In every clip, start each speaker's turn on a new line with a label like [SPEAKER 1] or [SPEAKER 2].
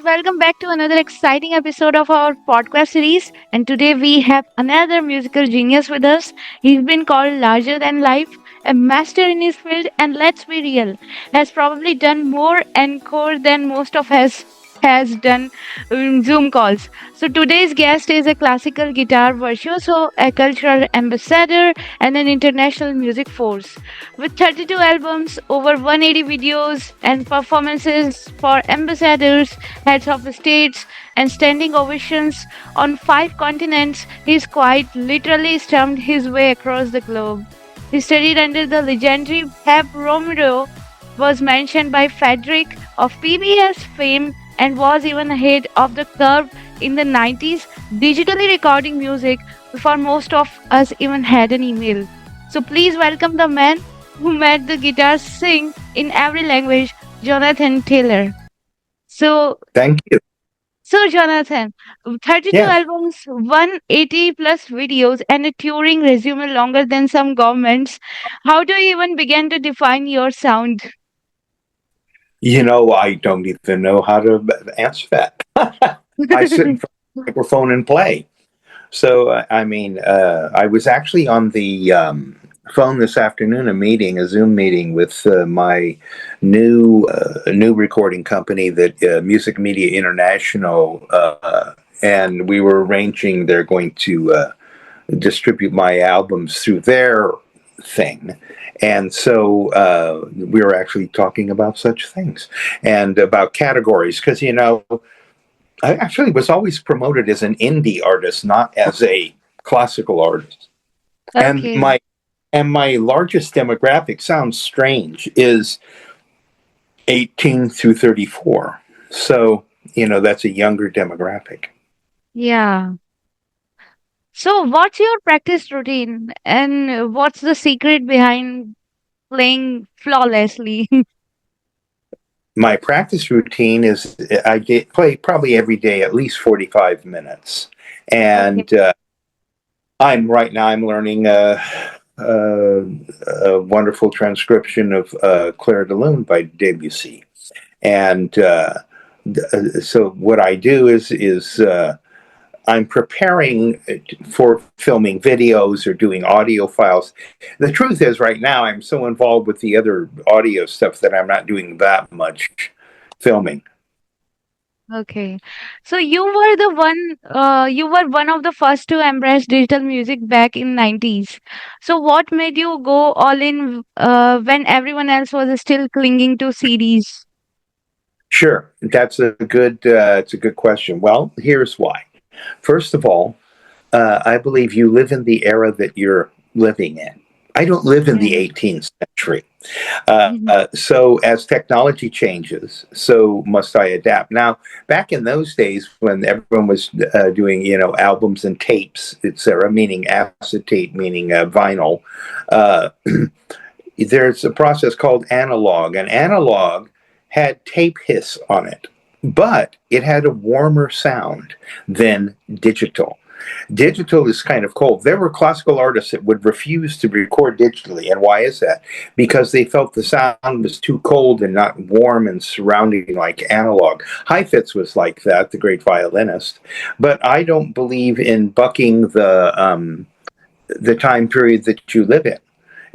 [SPEAKER 1] welcome back to another exciting episode of our podcast series. And today we have another musical genius with us. He's been called larger than life, a master in his field, and let's be real, has probably done more encore than most of us has done Zoom calls. So today's guest is a classical guitar virtuoso, a cultural ambassador, and an international music force. With 32 albums, over 180 videos, and performances for ambassadors, heads of states, and standing ovations on 5 continents, he's quite literally stumped his way across the globe. He studied under the legendary Pep Romero, was mentioned by Frederick of PBS fame, and was even ahead of the curve in the 90s, digitally recording music before most of us even had an email. So please welcome the man who made the guitar sing in every language, Jonathon Taylor. So,
[SPEAKER 2] Thank you.
[SPEAKER 1] Jonathan, 32
[SPEAKER 2] Yes.
[SPEAKER 1] albums, 180 plus videos, and a touring resume longer than some governments. How do you even begin to define your sound?
[SPEAKER 2] I don't even know how to answer that. I sit in front of the microphone and play. So, I was actually on the phone this afternoon, a Zoom meeting with my new recording company, that Music Media International, and we were arranging. They're going to distribute my albums through their thing. And so we were actually talking about such things and about categories, because, I actually was always promoted as an indie artist, not as a classical artist. And
[SPEAKER 1] Okay.
[SPEAKER 2] my largest demographic, sounds strange, is 18 through 34. So, that's a younger demographic.
[SPEAKER 1] Yeah. So, what's your practice routine and what's the secret behind playing flawlessly?
[SPEAKER 2] My practice routine is play probably every day at least 45 minutes.
[SPEAKER 1] Okay.
[SPEAKER 2] And I'm learning a wonderful transcription of Clair de Lune by Debussy. And so what I do is I'm preparing for filming videos or doing audio files. The truth is, right now, I'm so involved with the other audio stuff that I'm not doing that much filming.
[SPEAKER 1] Okay. So you were one of the first to embrace digital music back in 90s. So what made you go all in when everyone else was still clinging to CDs?
[SPEAKER 2] Sure, that's it's a good question. Well, here's why. First of all, I believe you live in the era that you're living in. I don't live in the
[SPEAKER 1] Yeah.
[SPEAKER 2] 18th century.
[SPEAKER 1] Mhm.
[SPEAKER 2] So as technology changes, so must I adapt. Now, back in those days when everyone was doing, albums and tapes, etc., meaning acetate, meaning vinyl, uh, there's a process called analog, and analog had tape hiss on it, but it had a warmer sound than digital. Digital is kind of cold. There were classical artists that would refuse to record digitally. And why is that? Because they felt the sound was too cold and not warm and surrounding like analog. Heifetz was like that, the great violinist. But I don't believe in bucking the time period that you live in.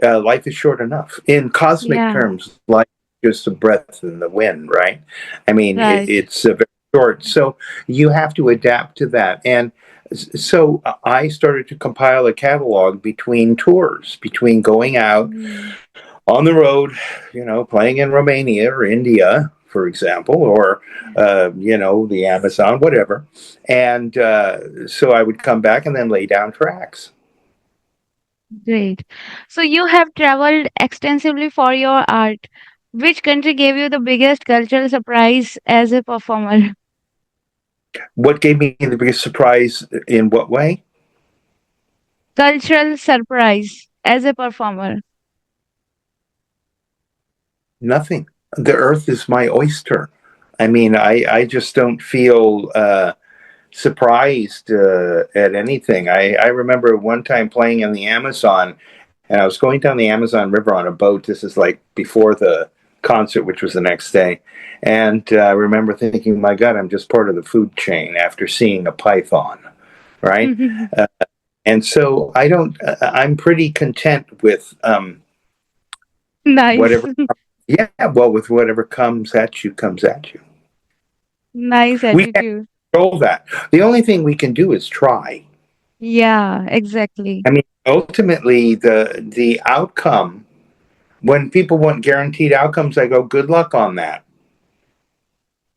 [SPEAKER 2] Life is short enough. In cosmic
[SPEAKER 1] Yeah,
[SPEAKER 2] terms, life is just a breath in the wind, right? I mean,
[SPEAKER 1] right.
[SPEAKER 2] it's very short. So you have to adapt to that. And so I started to compile a catalog between tours, between going out
[SPEAKER 1] Mm.
[SPEAKER 2] on the road, playing in Romania or India, for example, or, the Amazon, whatever. And so I would come back and then lay down tracks.
[SPEAKER 1] Great. So you have traveled extensively for your art. Which country gave you the biggest cultural surprise as a performer?
[SPEAKER 2] What gave me the biggest surprise in what way?
[SPEAKER 1] Cultural surprise as a performer.
[SPEAKER 2] Nothing. The earth is my oyster. I mean, I just don't feel surprised at anything. I remember one time playing in the Amazon, and I was going down the Amazon River on a boat. This is like before the concert, which was the next day. And I remember thinking, my God, I'm just part of the food chain after seeing a python, right? Uh, and so I don't, I'm pretty content with
[SPEAKER 1] Nice.
[SPEAKER 2] whatever, yeah, well, with whatever comes at you, comes at you.
[SPEAKER 1] Nice
[SPEAKER 2] We can't
[SPEAKER 1] attitude.
[SPEAKER 2] control that. The only thing we can do is try.
[SPEAKER 1] Yeah, exactly.
[SPEAKER 2] I mean, ultimately, the outcome, when people want guaranteed outcomes, I go, good luck on that.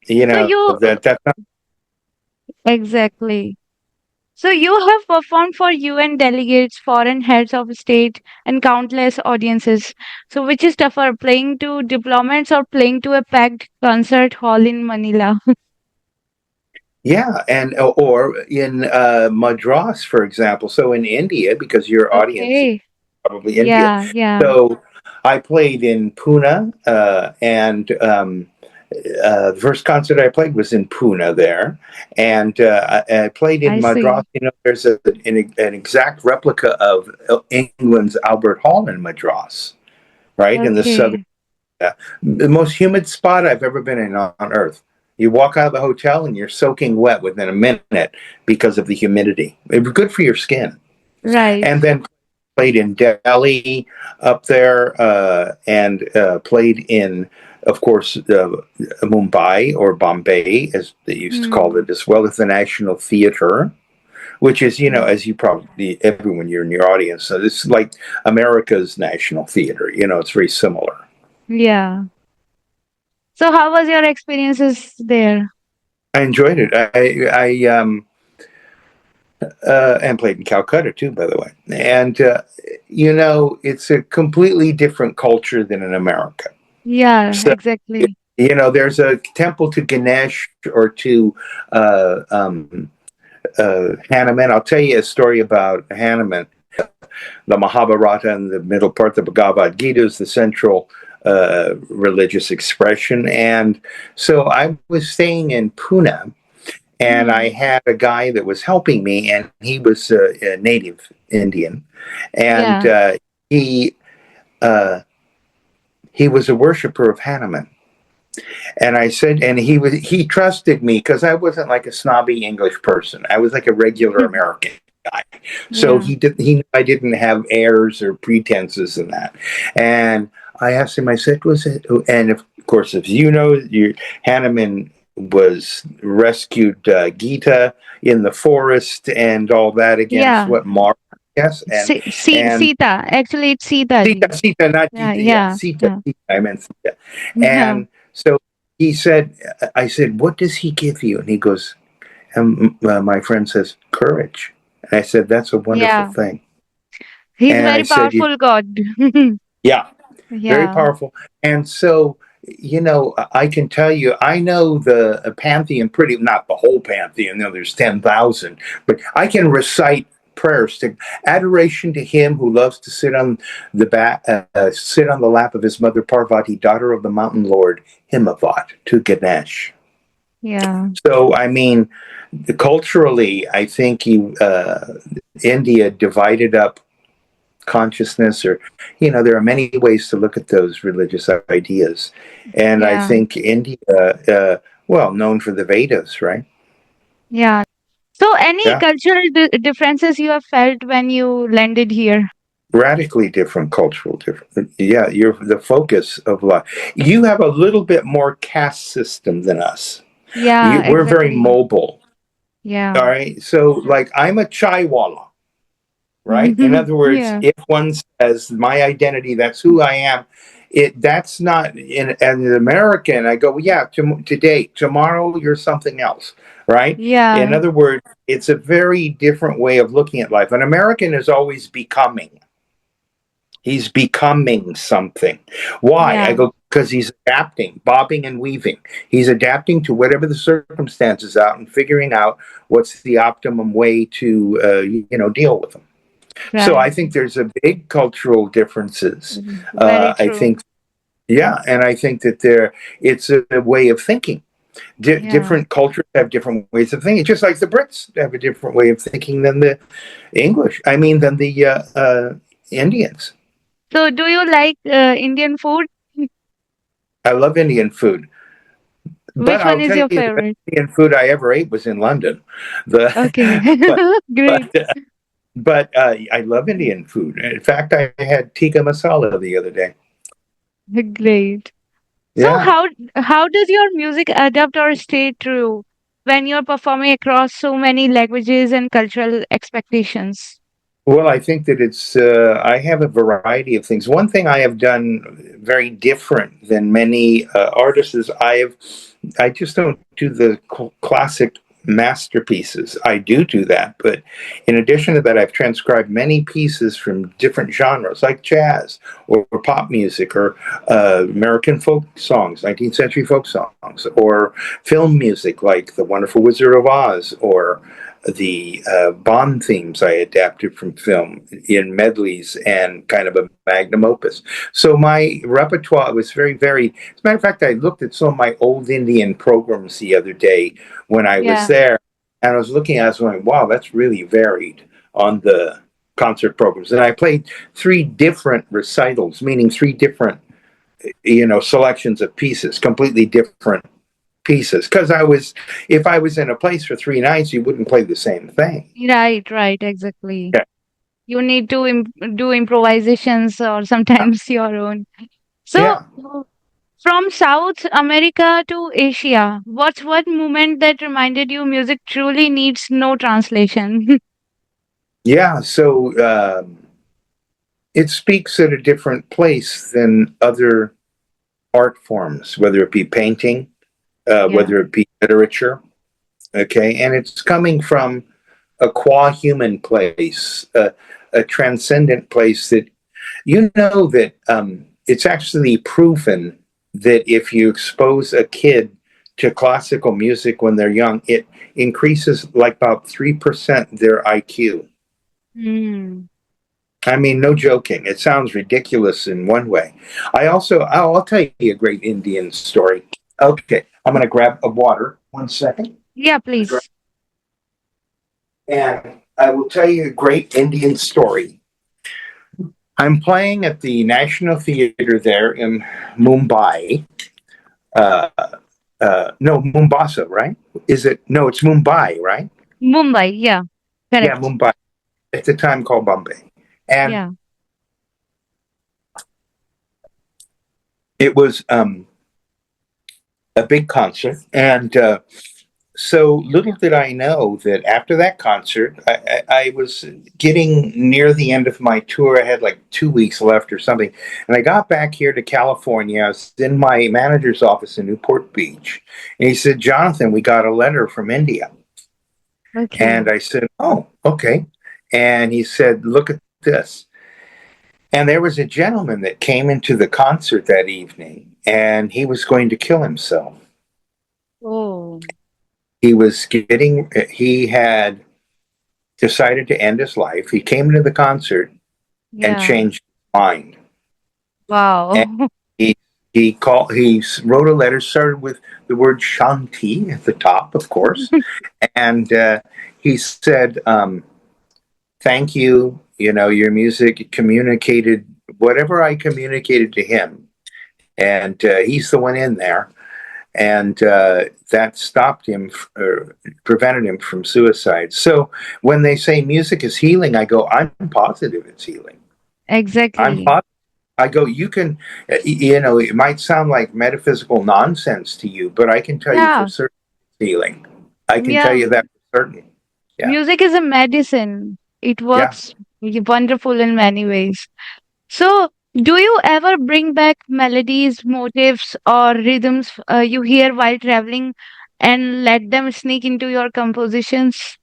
[SPEAKER 2] You
[SPEAKER 1] So
[SPEAKER 2] know,
[SPEAKER 1] you
[SPEAKER 2] that's not,
[SPEAKER 1] exactly. So you have performed for UN delegates, foreign heads of state, and countless audiences. So which is tougher, playing to diplomats or playing to a packed concert hall in Manila?
[SPEAKER 2] yeah, and or in Madras, for example. So in India, because your audience is
[SPEAKER 1] Okay.
[SPEAKER 2] probably India,
[SPEAKER 1] Yeah, yeah.
[SPEAKER 2] so I played in Pune, and the first concert I played was in Pune there, and I played in
[SPEAKER 1] I
[SPEAKER 2] Madras.
[SPEAKER 1] see.
[SPEAKER 2] You know, there's an exact replica of England's Albert Hall in Madras, right in the southern.
[SPEAKER 1] Okay.
[SPEAKER 2] The most humid spot I've ever been in on Earth. You walk out of the hotel and you're soaking wet within a minute because of the humidity. It was good for your skin.
[SPEAKER 1] Right.
[SPEAKER 2] And then played in Delhi up there, and played in, of course, Mumbai or Bombay, as they used to call
[SPEAKER 1] Hmm.
[SPEAKER 2] it, as well as the National Theatre, which is, you know,
[SPEAKER 1] Hmm.
[SPEAKER 2] as you probably, everyone you're in your audience, so it's like America's National Theatre. You know, it's very similar.
[SPEAKER 1] Yeah. So how was your experiences there?
[SPEAKER 2] I enjoyed it. And played in Calcutta too, by the way. And you know, it's a completely different culture than in America.
[SPEAKER 1] Yeah,
[SPEAKER 2] So
[SPEAKER 1] exactly.
[SPEAKER 2] you know, there's a temple to Ganesh or to uh, um, Hanuman. I'll tell you a story about Hanuman. The Mahabharata and the middle part, the Bhagavad Gita, is the central religious expression. And so I was staying in Pune, and I
[SPEAKER 1] Hmm.
[SPEAKER 2] had a guy that was helping me, and he was a native Indian, and
[SPEAKER 1] Yeah.
[SPEAKER 2] he uh, he was a worshiper of Hanuman. And I said, and he trusted me because I wasn't like a snobby English person. I was like a regular American guy. So
[SPEAKER 1] Yeah.
[SPEAKER 2] I didn't have airs or pretenses in that. And I asked him, I said, was it? And of course, as you know, Hanuman was rescued Gita in the forest and all that against
[SPEAKER 1] Yeah.
[SPEAKER 2] what Mara, yes, and
[SPEAKER 1] Sita. Actually, it's Sita
[SPEAKER 2] Sita,
[SPEAKER 1] ji.
[SPEAKER 2] Sita, not
[SPEAKER 1] Yeah,
[SPEAKER 2] Gita, yeah,
[SPEAKER 1] yeah,
[SPEAKER 2] Sita,
[SPEAKER 1] yeah.
[SPEAKER 2] Sita, I meant Sita.
[SPEAKER 1] Yeah.
[SPEAKER 2] And so he said, I said, what does he give you? And he goes, my friend says, courage. And I said, that's a wonderful
[SPEAKER 1] Yeah.
[SPEAKER 2] thing.
[SPEAKER 1] He's
[SPEAKER 2] And I
[SPEAKER 1] very
[SPEAKER 2] said,
[SPEAKER 1] powerful God.
[SPEAKER 2] yeah, very
[SPEAKER 1] Yeah.
[SPEAKER 2] powerful. And so, you know, I can tell you, I know the pantheon pretty, not the whole pantheon, you know, there's 10,000, but I can recite prayers to adoration to him who loves to sit on the lap of his mother Parvati, daughter of the mountain lord Himavat, to Ganesh.
[SPEAKER 1] Yeah.
[SPEAKER 2] So, I mean, culturally, I think India divided up consciousness, or you know, there are many ways to look at those religious ideas, and I
[SPEAKER 1] Yeah.
[SPEAKER 2] think India, well, known for the Vedas, right?
[SPEAKER 1] Yeah. So, any
[SPEAKER 2] Yeah,
[SPEAKER 1] cultural differences you have felt when you landed here?
[SPEAKER 2] radically different cultural different. Yeah, you're the focus of life. You have a little bit more caste system than us.
[SPEAKER 1] Yeah,
[SPEAKER 2] We're very
[SPEAKER 1] exactly.
[SPEAKER 2] mobile. All
[SPEAKER 1] Yeah.
[SPEAKER 2] right, so like I'm a chaiwala, right? In other words,
[SPEAKER 1] Yeah.
[SPEAKER 2] if one says my identity, that's who I am. That's not in as an American. I go, well, yeah, today, tomorrow, you're something else, right? In
[SPEAKER 1] Yeah.
[SPEAKER 2] other words, it's a very different way of looking at life. An American is always becoming. He's becoming something. Why? I
[SPEAKER 1] Yeah.
[SPEAKER 2] go, because he's adapting, bobbing and weaving. He's adapting to whatever the circumstances out and figuring out what's the optimum way to, deal with them. So I
[SPEAKER 1] Right.
[SPEAKER 2] think there's a big cultural differences.
[SPEAKER 1] Very
[SPEAKER 2] I
[SPEAKER 1] true.
[SPEAKER 2] think, yeah, and I think that it's a way of thinking.
[SPEAKER 1] Yeah.
[SPEAKER 2] Different cultures have different ways of thinking, just like the Brits have a different way of thinking than the English. I mean, than the Indians.
[SPEAKER 1] So, do you like Indian food?
[SPEAKER 2] I love Indian food, but
[SPEAKER 1] Which
[SPEAKER 2] I'll
[SPEAKER 1] one is
[SPEAKER 2] tell
[SPEAKER 1] your
[SPEAKER 2] you the best
[SPEAKER 1] favorite?
[SPEAKER 2] Indian food I ever ate was in London.
[SPEAKER 1] Okay.
[SPEAKER 2] But
[SPEAKER 1] Great.
[SPEAKER 2] but I love Indian food. In fact, I had tikka masala the other day.
[SPEAKER 1] Great. So
[SPEAKER 2] Yeah.
[SPEAKER 1] how does your music adapt or stay true when you're performing across so many languages and cultural expectations?
[SPEAKER 2] Well, I think that I have a variety of things. One thing I have done very different than many artists is I just don't do the classic masterpieces. I do that, but in addition to that, I've transcribed many pieces from different genres, like jazz or pop music or American folk songs, 19th century folk songs, or film music like The Wonderful Wizard of Oz or the Bond themes I adapted from film in medleys and kind of a magnum opus. So my repertoire was very varied. As a matter of fact, I looked at some of my old Indian programs the other day when I was
[SPEAKER 1] Yeah,
[SPEAKER 2] there, and I was going, wow, that's really varied on the concert programs. And I played three different recitals, meaning three different, selections of pieces, completely different pieces. Because if I was in a place for 3 nights, you wouldn't play the same thing.
[SPEAKER 1] right, right, exactly.
[SPEAKER 2] Yeah.
[SPEAKER 1] You need to do improvisations or sometimes your own. So,
[SPEAKER 2] Yeah.
[SPEAKER 1] from South America to Asia, what's one moment that reminded you music truly needs no translation?
[SPEAKER 2] Yeah. So it speaks at a different place than other art forms, whether it be painting,
[SPEAKER 1] Yeah.
[SPEAKER 2] whether it be literature. Okay. And it's coming from a qua human place, a transcendent place that that it's actually proven that if you expose a kid to classical music when they're young, it increases like about 3% their IQ.
[SPEAKER 1] Hmm.
[SPEAKER 2] I mean, no joking. It sounds ridiculous in one way. I'll tell you a great Indian story. Okay, I'm going to grab a water. 1 second.
[SPEAKER 1] Yeah, please.
[SPEAKER 2] And I will tell you a great Indian story. I'm playing at the National Theatre there in Mumbai. Uh, no, Mombasa, right? Is it? No, it's Mumbai, right?
[SPEAKER 1] Mumbai, yeah.
[SPEAKER 2] Yeah,
[SPEAKER 1] Correct.
[SPEAKER 2] Mumbai. At the time called Bombay. And
[SPEAKER 1] Yeah.
[SPEAKER 2] it was a big concert. And so little did I know that after that concert, I was getting near the end of my tour. I had like 2 weeks left or something. And I got back here to California. I was in my manager's office in Newport Beach. And he said, Jonathan, we got a letter from India.
[SPEAKER 1] Okay.
[SPEAKER 2] And I said, oh, okay. And he said, look at this. And there was a gentleman that came into the concert that evening, and he was going to kill himself.
[SPEAKER 1] Oh,
[SPEAKER 2] He had decided to end his life. He came into the concert and
[SPEAKER 1] yeah.
[SPEAKER 2] changed his mind. And
[SPEAKER 1] Wow.
[SPEAKER 2] he he wrote a letter, started with the word Shanti at the top, of course. And he said, thank you. Your music communicated whatever I communicated to him. And he's the one in there. And that stopped him, prevented him from suicide. So when they say music is healing, I go, I'm positive it's healing. I'm
[SPEAKER 1] Exactly.
[SPEAKER 2] positive. I go, you can, it might sound like metaphysical nonsense to you, but I can tell you for
[SPEAKER 1] Yeah.
[SPEAKER 2] certain it's healing. I can tell
[SPEAKER 1] Yeah.
[SPEAKER 2] you that for certain. Yeah.
[SPEAKER 1] Music is a medicine. It
[SPEAKER 2] Yeah.
[SPEAKER 1] works wonderful in many ways. So, do you ever bring back melodies, motifs, or rhythms you hear while traveling and let them sneak into your compositions?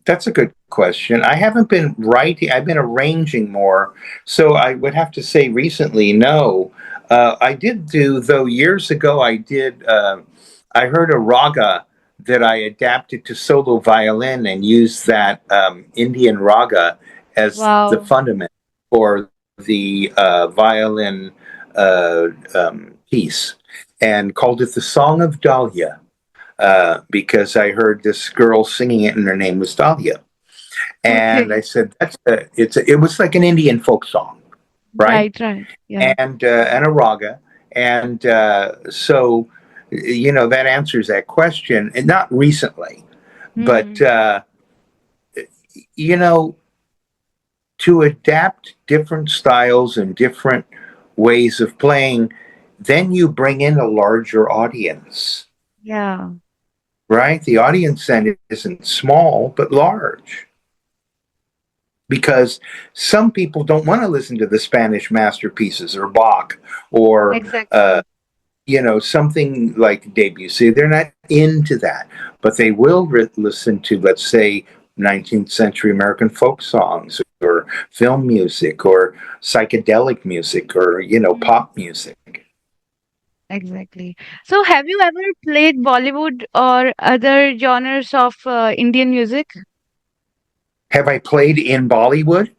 [SPEAKER 2] That's a good question. I haven't been writing, I've been arranging more. So I would have to say recently, no. I did do, though, years ago, I heard a raga that I adapted to solo violin and used that Indian raga as the
[SPEAKER 1] Wow.
[SPEAKER 2] fundament for the violin piece and called it the Song of Dahlia because I heard this girl singing it, and her name was Dahlia. And I
[SPEAKER 1] Okay.
[SPEAKER 2] said, it was like an Indian folk song, right?
[SPEAKER 1] Right, right. Yeah.
[SPEAKER 2] And a raga. And so, that answers that question. And not recently, but,
[SPEAKER 1] Hmm.
[SPEAKER 2] you know, to adapt different styles and different ways of playing, then you bring in a larger audience,
[SPEAKER 1] Yeah,
[SPEAKER 2] right? The audience then isn't small, but large. Because some people don't want to listen to the Spanish masterpieces or Bach or
[SPEAKER 1] exactly.
[SPEAKER 2] something like Debussy. They're not into that, but they will listen to, let's say, 19th century American folk songs or film music or psychedelic music or
[SPEAKER 1] Hmm.
[SPEAKER 2] pop music.
[SPEAKER 1] Exactly. So, have you ever played Bollywood or other genres of Indian music?
[SPEAKER 2] Have I played in Bollywood?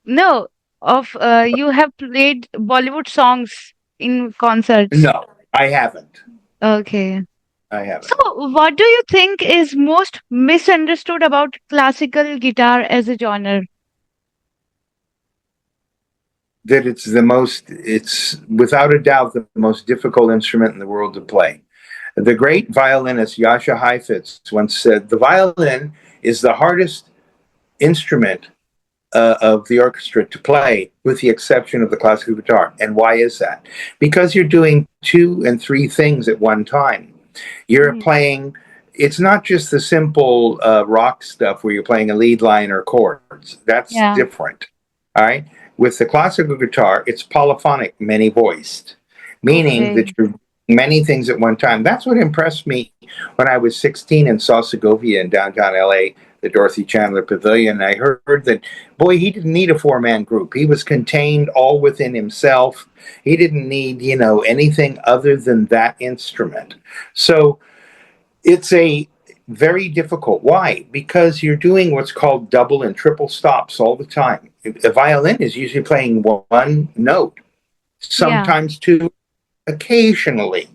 [SPEAKER 1] No, of you have played Bollywood songs in concerts.
[SPEAKER 2] No, I haven't.
[SPEAKER 1] Okay.
[SPEAKER 2] I haven't.
[SPEAKER 1] So, what do you think is most misunderstood about classical guitar as a genre?
[SPEAKER 2] That it's without a doubt the most difficult instrument in the world to play. The great violinist Jascha Heifetz once said, "The violin is the hardest instrument of the orchestra to play, with the exception of the classical guitar." And why is that? Because you're doing two and three things at one time. You're
[SPEAKER 1] Hmm.
[SPEAKER 2] playing. It's not just the simple rock stuff where you're playing a lead line or chords. That's
[SPEAKER 1] Yeah.
[SPEAKER 2] different. All right. With the classical guitar, it's polyphonic, many voiced, meaning that
[SPEAKER 1] Okay.
[SPEAKER 2] you're many things at one time. That's what impressed me when I was 16 and saw Segovia in downtown LA, the Dorothy Chandler Pavilion. I heard that, boy, he didn't need a four-man group. He was contained all within himself. He didn't need, anything other than that instrument. So it's a very difficult. Why? Because you're doing what's called double and triple stops all the time. A violin is usually playing one note,
[SPEAKER 1] Yeah.
[SPEAKER 2] sometimes two, occasionally,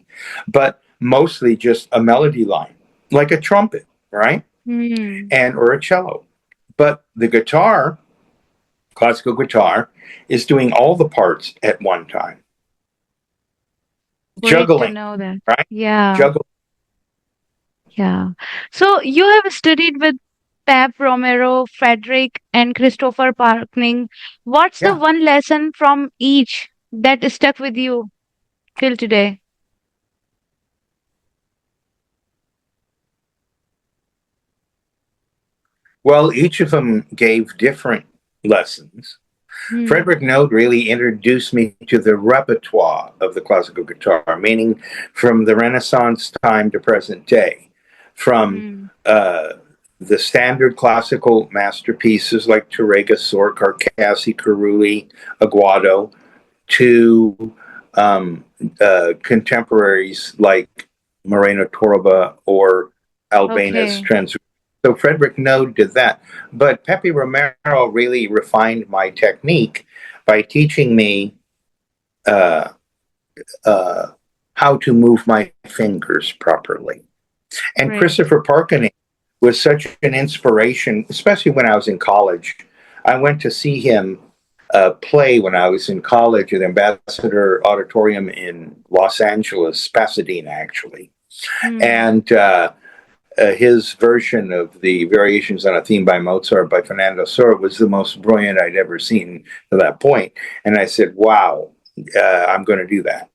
[SPEAKER 2] but mostly just a melody line, like a trumpet, right?
[SPEAKER 1] Hmm.
[SPEAKER 2] And or a cello. But the guitar, classical guitar, is doing all the parts at one time,
[SPEAKER 1] Great to
[SPEAKER 2] juggling,
[SPEAKER 1] know that.
[SPEAKER 2] right?
[SPEAKER 1] Yeah.
[SPEAKER 2] Juggling.
[SPEAKER 1] Yeah. So, you have studied with Pep Romero, Frederick, and Christopher Parkning. What's the
[SPEAKER 2] Yeah.
[SPEAKER 1] one lesson from each that stuck with you till today?
[SPEAKER 2] Well, each of them gave different lessons.
[SPEAKER 1] Hmm.
[SPEAKER 2] Frederick Node really introduced me to the repertoire of the classical guitar, meaning from the Renaissance time to present day, from
[SPEAKER 1] Hmm.
[SPEAKER 2] uh, the standard classical masterpieces like Turega, Sor, Carcassi, Carulli, Aguado, to um, contemporaries like Moreno Torba or Albana's
[SPEAKER 1] Okay.
[SPEAKER 2] Trans. So Frederick Node did that. But Pepe Romero really refined my technique by teaching me uh, uh, how to move my fingers properly. And
[SPEAKER 1] Great.
[SPEAKER 2] Christopher Parkening was such an inspiration, especially when I was in college. I went to see him play when I was in college at Ambassador Auditorium in Los Angeles, Pasadena, actually.
[SPEAKER 1] Hmm.
[SPEAKER 2] And his version of the Variations on a Theme by Mozart by Fernando Sor was the most brilliant I'd ever seen to that point. And I said, wow, I'm going to do that.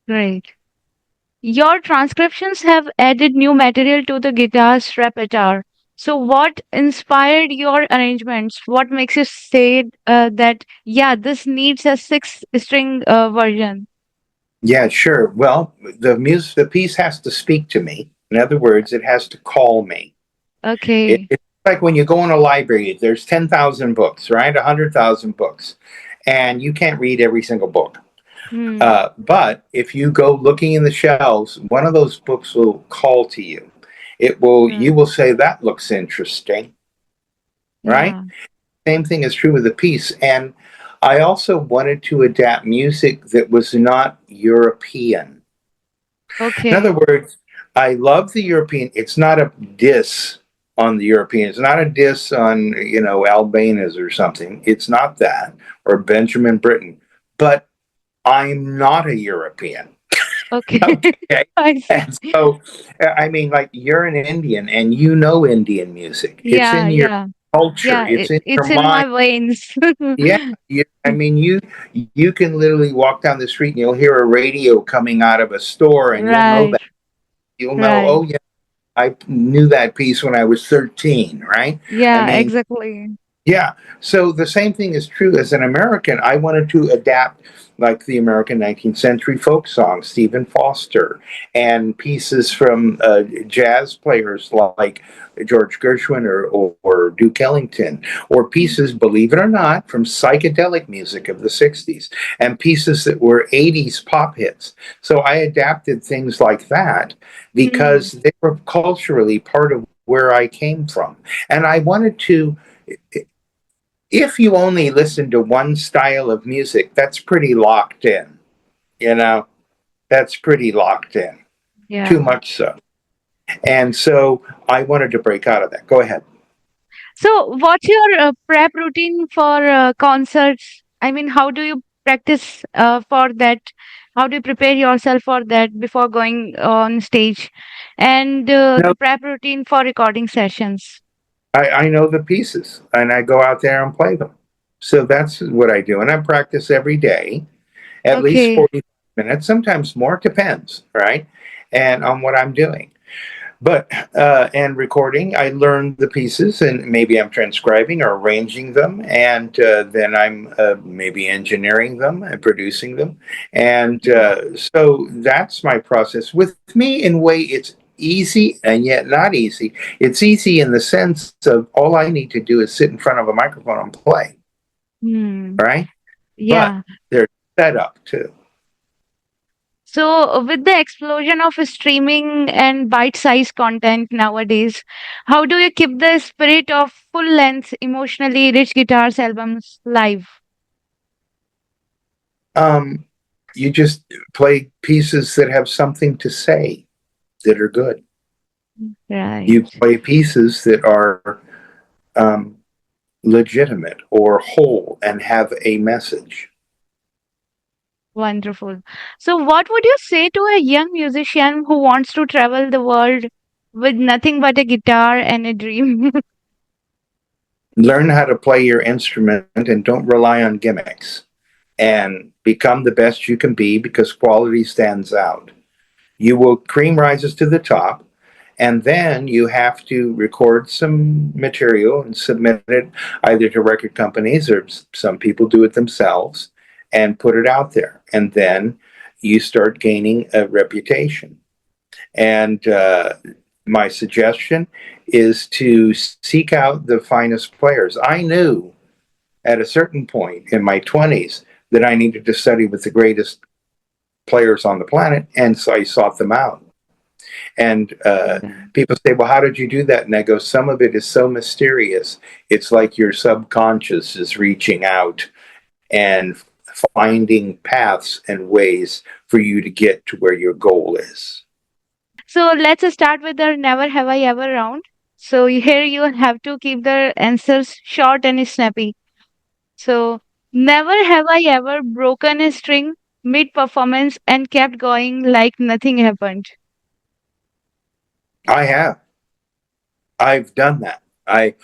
[SPEAKER 1] Great. Your transcriptions have added new material to the guitar's repertoire. So, what inspired your arrangements? What makes you say that, yeah, this needs a six string version?
[SPEAKER 2] Yeah, sure. Well, the piece has to speak to me. In other words, it has to call me.
[SPEAKER 1] Okay.
[SPEAKER 2] It's like when you go in a library, there's 10,000 books, right? 100,000 books, and you can't read every single book.
[SPEAKER 1] Hmm.
[SPEAKER 2] But if you go looking in the shelves, one of those books will call to you. You
[SPEAKER 1] Right.
[SPEAKER 2] will say, that looks interesting, right?
[SPEAKER 1] Yeah.
[SPEAKER 2] Same thing is true with the piece. And I also wanted to adapt music that was not European. In other
[SPEAKER 1] Okay.
[SPEAKER 2] words, I love the European. It's not a diss on the European. It's not a diss on, Albanese or something. It's not that, or Benjamin Britten. But I'm not a European.
[SPEAKER 1] Okay.
[SPEAKER 2] Okay.
[SPEAKER 1] I see.
[SPEAKER 2] And so, I mean, like, you're an Indian and you know Indian music. It's
[SPEAKER 1] Yeah,
[SPEAKER 2] in your
[SPEAKER 1] yeah.
[SPEAKER 2] culture,
[SPEAKER 1] Yeah,
[SPEAKER 2] it's in your
[SPEAKER 1] it's in
[SPEAKER 2] mind.
[SPEAKER 1] my veins.
[SPEAKER 2] Yeah. I mean, you can literally walk down the street and you'll hear a radio coming out of a store and you'll know
[SPEAKER 1] Right,
[SPEAKER 2] that. You'll know,
[SPEAKER 1] right.
[SPEAKER 2] oh, yeah, I knew that piece when I was 13, right? I
[SPEAKER 1] Yeah,
[SPEAKER 2] mean,
[SPEAKER 1] exactly.
[SPEAKER 2] yeah. So the same thing is true as an American. I wanted to adapt like the American 19th century folk songs, Stephen Foster, and pieces from jazz players like George Gershwin or Duke Ellington, or pieces, believe it or not, from psychedelic music of the 60s, and pieces that were 80s pop hits. So I adapted things like that
[SPEAKER 1] Hmm.
[SPEAKER 2] because they were culturally part of where I came from. And I wanted to, if you only listen to one style of music, that's pretty locked in. You know, that's pretty locked in. Too
[SPEAKER 1] Yeah.
[SPEAKER 2] much so. And so I wanted to break out of that. Go ahead.
[SPEAKER 1] So, what's your prep routine for concerts? I mean, how do you practice for that? How do you prepare yourself for that before going on stage? And
[SPEAKER 2] No,
[SPEAKER 1] the prep routine for recording sessions.
[SPEAKER 2] I know the pieces and I go out there and play them. So that's what I do. And I practice every day, at least
[SPEAKER 1] Okay.
[SPEAKER 2] 40 minutes, sometimes more, depends, right? And on what I'm doing. But and recording, I learn the pieces, and maybe I'm transcribing or arranging them, and then I'm maybe engineering them and producing them, and so that's my process. With me, in a way, it's easy and yet not easy. It's easy in the sense of all I need to do is sit in front of a microphone and play,
[SPEAKER 1] Hmm.
[SPEAKER 2] right? But
[SPEAKER 1] Yeah.
[SPEAKER 2] there's setup too.
[SPEAKER 1] So, with the explosion of streaming and bite-sized content nowadays, how do you keep the spirit of full-length, emotionally rich guitars albums live?
[SPEAKER 2] Um, you just play pieces that have something to say that are good. You
[SPEAKER 1] Right.
[SPEAKER 2] play pieces that are um, legitimate or whole and have a message.
[SPEAKER 1] Wonderful. So, what would you say to a young musician who wants to travel the world with nothing but a guitar and a dream?
[SPEAKER 2] Learn how to play your instrument and don't rely on gimmicks, and become the best you can be because quality stands out. You will cream rises to the top, and then you have to record some material and submit it either to record companies, or some people do it themselves, and put it out there. And then you start gaining a reputation. And my suggestion is to seek out the finest players. I knew at a certain point in my 20s that I needed to study with the greatest players on the planet, and so I sought them out. And people say, well, how did you do that? And I go, some of it is so mysterious. It's like your subconscious is reaching out and finding paths and ways for you to get to where your goal is.
[SPEAKER 1] So, let's start with the never have I ever round. So, here you have to keep the answers short and snappy. So, never have I ever broken a string mid performance and kept going like nothing happened.
[SPEAKER 2] I have. I've done that. I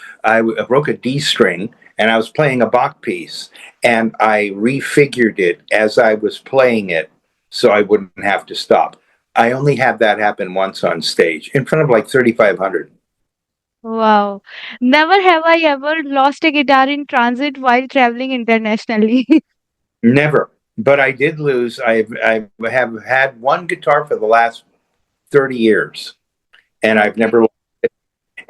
[SPEAKER 2] broke a D string and I was playing a Bach piece, and I refigured it as I was playing it so I wouldn't have to stop. I only had that happen once on stage in front of like 3,500.
[SPEAKER 1] Wow. Never have I ever lost a guitar in transit while traveling internationally.
[SPEAKER 2] Never. But I did lose. I have had one guitar for the last 30 years, and I've
[SPEAKER 1] Okay.
[SPEAKER 2] never.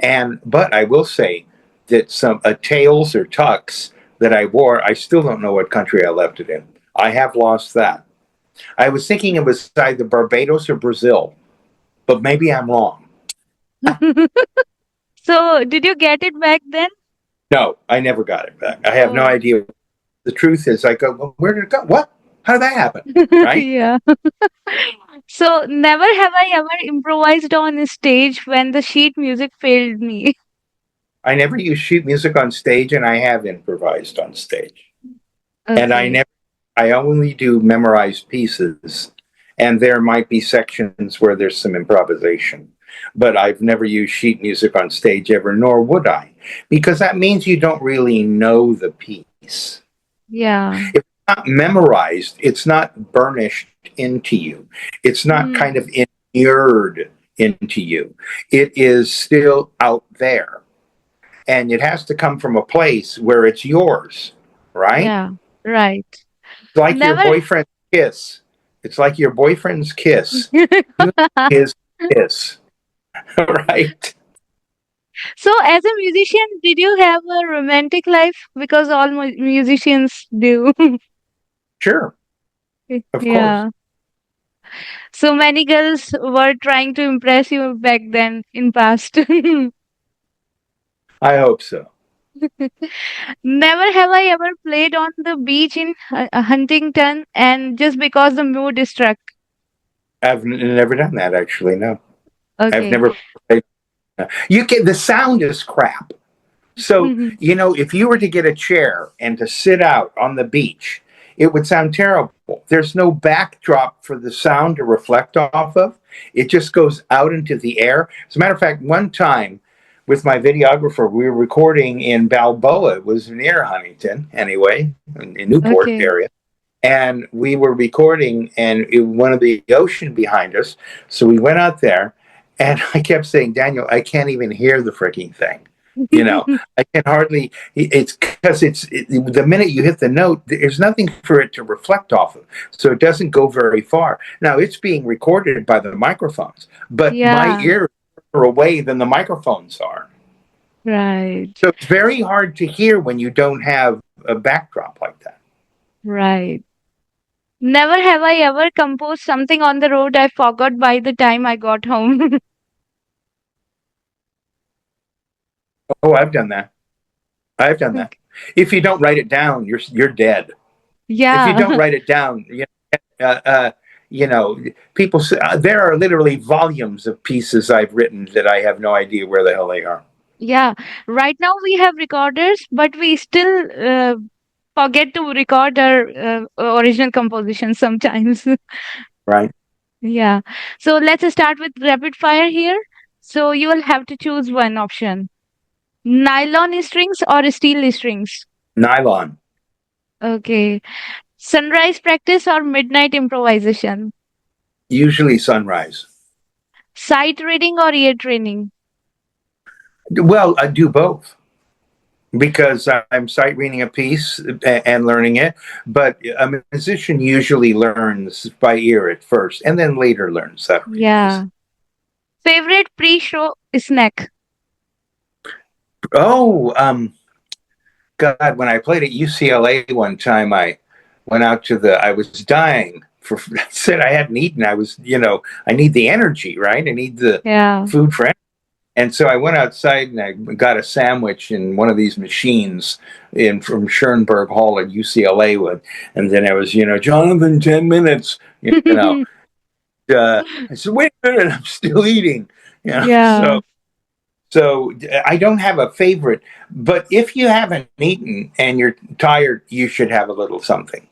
[SPEAKER 2] And but I will say that some tails or tucks that I wore, I still don't know what country I left it in. I have lost that. I was thinking it was either Barbados or Brazil, but maybe I'm wrong.
[SPEAKER 1] So, did you get it back then?
[SPEAKER 2] No, I never got it back. I have no
[SPEAKER 1] Oh,
[SPEAKER 2] idea. The truth is, I go, well, where did it go? What? How did that happen? Right?
[SPEAKER 1] yeah. So, never have I ever improvised on a stage when the sheet music failed me.
[SPEAKER 2] I never use sheet music on stage, and I have improvised on stage, and
[SPEAKER 1] Okay.
[SPEAKER 2] I only do memorized pieces, and there might be sections where there's some improvisation. But I've never used sheet music on stage ever, nor would I, because that means you don't really know the piece.
[SPEAKER 1] Yeah.
[SPEAKER 2] If it's not memorized, it's not burnished into you. It's not kind
[SPEAKER 1] Hmm.
[SPEAKER 2] of inured into you. It is still out there. And it has to come from a place where it's yours, right?
[SPEAKER 1] Yeah. Right.
[SPEAKER 2] It's like your
[SPEAKER 1] Never.
[SPEAKER 2] boyfriend's kiss. It's like your boyfriend's kiss. You his kiss, right?
[SPEAKER 1] So, as a musician, did you have a romantic life? Because all musicians do.
[SPEAKER 2] Sure, of course.
[SPEAKER 1] Yeah. So many girls were trying to impress you back then in past.
[SPEAKER 2] I hope so.
[SPEAKER 1] Never have I ever played on the beach in Huntington and just because the mood is struck.
[SPEAKER 2] I've never done that actually. No, I've
[SPEAKER 1] Okay.
[SPEAKER 2] never played. You can. The sound is crap. So, if you were to get a chair and to sit out on the beach, it would sound terrible. There's no backdrop for the sound to reflect off of. It just goes out into the air. As a matter of fact, one time with my videographer, we were recording in Balboa. It was near Huntington, anyway, in Newport
[SPEAKER 1] Okay.
[SPEAKER 2] area. And we were recording, and one of the ocean behind us. So we went out there, and I kept saying, Daniel, I can't even hear the freaking thing. I can hardly. It's because the minute you hit the note, there's nothing for it to reflect off of, so it doesn't go very far. Now it's being recorded by the microphones, but my
[SPEAKER 1] Yeah,
[SPEAKER 2] ears are away than the microphones are.
[SPEAKER 1] right,
[SPEAKER 2] So it's very hard to hear when you don't have a backdrop like that.
[SPEAKER 1] right. Never have I ever composed something on the road I forgot by the time I got home.
[SPEAKER 2] Oh, I've done that. I've done that. If you don't write it down, you're dead. If you don't
[SPEAKER 1] Yeah,
[SPEAKER 2] write it down, uh, uh, you know, people say, there are literally volumes of pieces I've written that I have no idea where the hell they are.
[SPEAKER 1] yeah. Right now we have recorders, but we still forget to record our original composition sometimes.
[SPEAKER 2] Right?
[SPEAKER 1] Yeah. So let's start with rapid fire here. So you will have to choose one option. Nylon strings or steel strings?
[SPEAKER 2] Nylon.
[SPEAKER 1] Okay. Sunrise practice or midnight improvisation?
[SPEAKER 2] Usually sunrise.
[SPEAKER 1] Sight reading or ear training?
[SPEAKER 2] Well, I do both because I'm sight reading a piece and learning it, but a musician usually learns by ear at first and then later learns how to read a piece.
[SPEAKER 1] Yeah. Favorite pre-show snack?
[SPEAKER 2] Oh, God, when I played at UCLA one time, I went out I was dying for, I said I hadn't eaten. I need the energy, right? I need the
[SPEAKER 1] Yeah.
[SPEAKER 2] food for energy. And so I went outside and I got a sandwich in one of these machines from Schoenberg Hall at UCLA and then I was, Jonathon, 10 minutes, I said, wait a minute, I'm still eating,
[SPEAKER 1] Yeah.
[SPEAKER 2] so I don't have a favorite, but if you haven't eaten and you're tired, you should have a little something.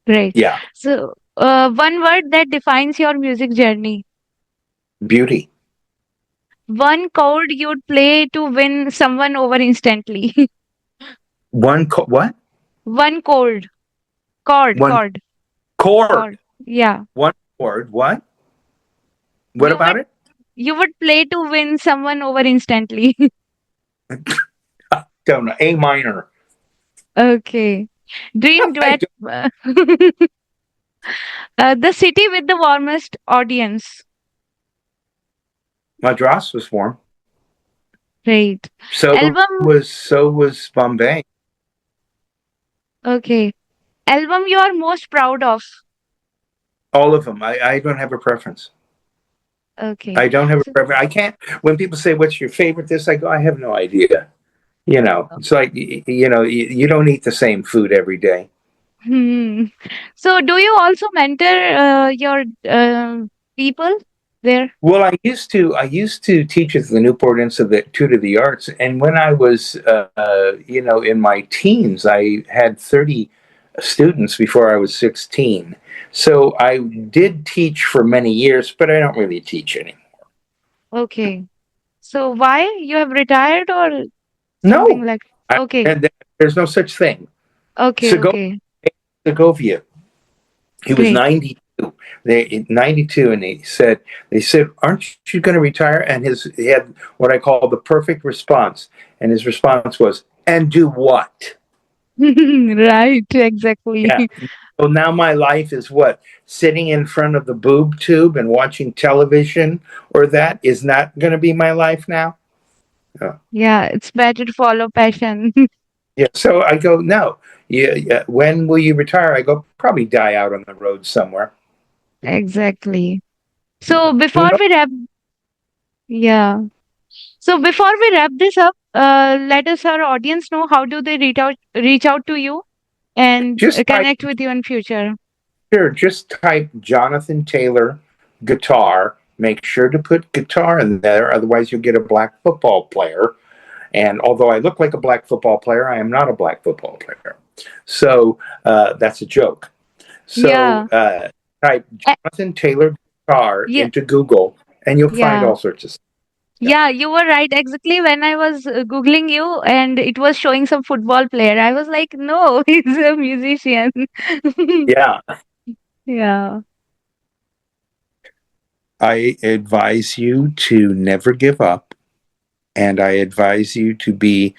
[SPEAKER 1] Great.
[SPEAKER 2] Yeah.
[SPEAKER 1] So, one word that defines your music journey.
[SPEAKER 2] Beauty.
[SPEAKER 1] One chord you'd play to win someone over instantly.
[SPEAKER 2] What?
[SPEAKER 1] One chord. Chord.
[SPEAKER 2] One
[SPEAKER 1] Chord.
[SPEAKER 2] chord.
[SPEAKER 1] Chord. Yeah.
[SPEAKER 2] One chord. What? What
[SPEAKER 1] You
[SPEAKER 2] about
[SPEAKER 1] would
[SPEAKER 2] it?
[SPEAKER 1] you would play to win someone over instantly.
[SPEAKER 2] Don't know. A minor.
[SPEAKER 1] Okay. Dream
[SPEAKER 2] I
[SPEAKER 1] duet.
[SPEAKER 2] don't,
[SPEAKER 1] The city with the warmest audience.
[SPEAKER 2] Madras was warm.
[SPEAKER 1] Great.
[SPEAKER 2] So
[SPEAKER 1] Album.
[SPEAKER 2] was Bombay.
[SPEAKER 1] Okay. Album you are most proud of.
[SPEAKER 2] All of them. I don't have a preference.
[SPEAKER 1] Okay.
[SPEAKER 2] I don't have a
[SPEAKER 1] So,
[SPEAKER 2] preference. I can't. When people say, "What's your favorite?" This, I go, "I have no idea." It's like you don't eat the same food every day.
[SPEAKER 1] hmm. So do you also mentor your people there?
[SPEAKER 2] Well, I used to teach at the Newport Institute of the Arts, and when I was in my teens, I had 30 students before I was 16. So I did teach for many years, but I don't really teach anymore.
[SPEAKER 1] Okay. So why you have retired or something
[SPEAKER 2] No,
[SPEAKER 1] like?
[SPEAKER 2] I,
[SPEAKER 1] Okay.
[SPEAKER 2] and there's no such thing.
[SPEAKER 1] Okay. Okay.
[SPEAKER 2] Segovia, he was
[SPEAKER 1] Great.
[SPEAKER 2] 92. 92, and they said, "Aren't you going to retire?" And he had what I call the perfect response, and his response was, "And do what?"
[SPEAKER 1] Right. Exactly.
[SPEAKER 2] Yeah. So now my life is what? Sitting in front of the boob tube and watching television, or that is not going to be my life now. Oh.
[SPEAKER 1] Yeah. It's better to follow passion.
[SPEAKER 2] Yeah. So I go, no. Yeah. When will you retire? I go, probably die out on the road somewhere.
[SPEAKER 1] Exactly.
[SPEAKER 2] Yeah.
[SPEAKER 1] So
[SPEAKER 2] Who
[SPEAKER 1] before
[SPEAKER 2] knows?
[SPEAKER 1] we wrap, yeah. So before we wrap this up, let us our audience know how do they reach out to you and
[SPEAKER 2] Just type,
[SPEAKER 1] connect with you in future.
[SPEAKER 2] sure, just type Jonathon Taylor guitar. Make sure to put guitar in there, otherwise you'll get a black football player. And although I look like a black football player, I am not a black football player. So that's a joke. So
[SPEAKER 1] Yeah.
[SPEAKER 2] type
[SPEAKER 1] Eh,
[SPEAKER 2] Jonathon Taylor guitar
[SPEAKER 1] yeah.
[SPEAKER 2] into Google, and you'll find
[SPEAKER 1] Yeah.
[SPEAKER 2] all sorts of stuff. Yeah.
[SPEAKER 1] Yeah, you were right. Exactly. When I was Googling you and it was showing some football player, I was like, no, he's a musician.
[SPEAKER 2] Yeah.
[SPEAKER 1] Yeah.
[SPEAKER 2] I advise you to never give up, and I advise you to be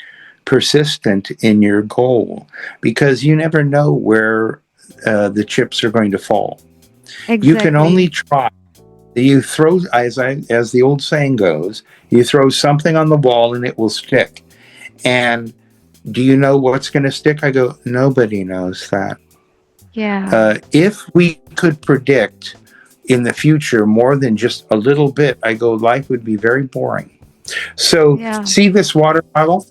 [SPEAKER 2] persistent in your goal because you never know where the chips are going to fall. You can only
[SPEAKER 1] Exactly.
[SPEAKER 2] try. You throw, as the old saying goes, you throw something on the wall and it will stick. And do you know what's going to stick? I go, nobody knows that.
[SPEAKER 1] Yeah.
[SPEAKER 2] If we could predict in the future more than just a little bit, I go, life would be very boring. So,
[SPEAKER 1] Yeah.
[SPEAKER 2] see this water bottle?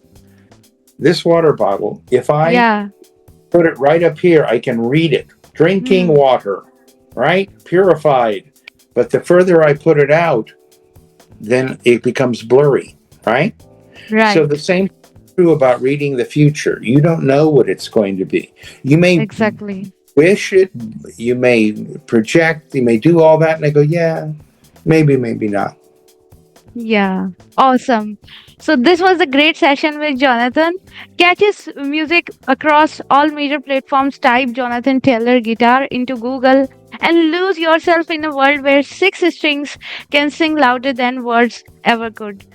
[SPEAKER 2] This water bottle, if I
[SPEAKER 1] Yeah.
[SPEAKER 2] put it right up here, I can read it. Drinking
[SPEAKER 1] Hmm.
[SPEAKER 2] water, right? Purified. But the further I put it out, then it becomes blurry, right? So the
[SPEAKER 1] Right.
[SPEAKER 2] same is true about reading the future. You don't know what it's going to be. You may
[SPEAKER 1] Exactly.
[SPEAKER 2] wish it, you may project, you may do all that, and I go, yeah, maybe, maybe not.
[SPEAKER 1] Yeah, awesome. So this was a great session with Jonathan. Catch his music across all major platforms. Type Jonathan Taylor guitar into Google and lose yourself in a world where six strings can sing louder than words ever could.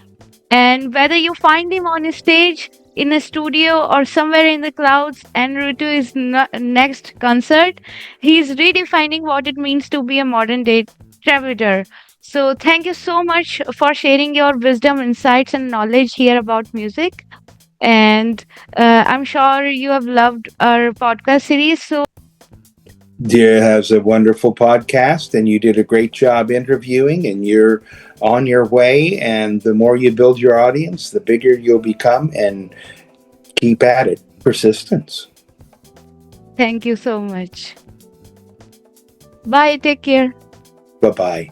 [SPEAKER 1] And whether you find him on a stage, in a studio, or somewhere in the clouds, en route to his next concert, he's redefining what it means to be a modern day traveler. So, thank you so much for sharing your wisdom, insights, and knowledge here about music. And I'm sure you have loved our podcast series. So,
[SPEAKER 2] Dear has a wonderful podcast, and you did a great job interviewing, and you're on your way. And the more you build your audience, the bigger you'll become, and keep at it. Persistence.
[SPEAKER 1] thank you so much. Bye. Take care.
[SPEAKER 2] Bye bye.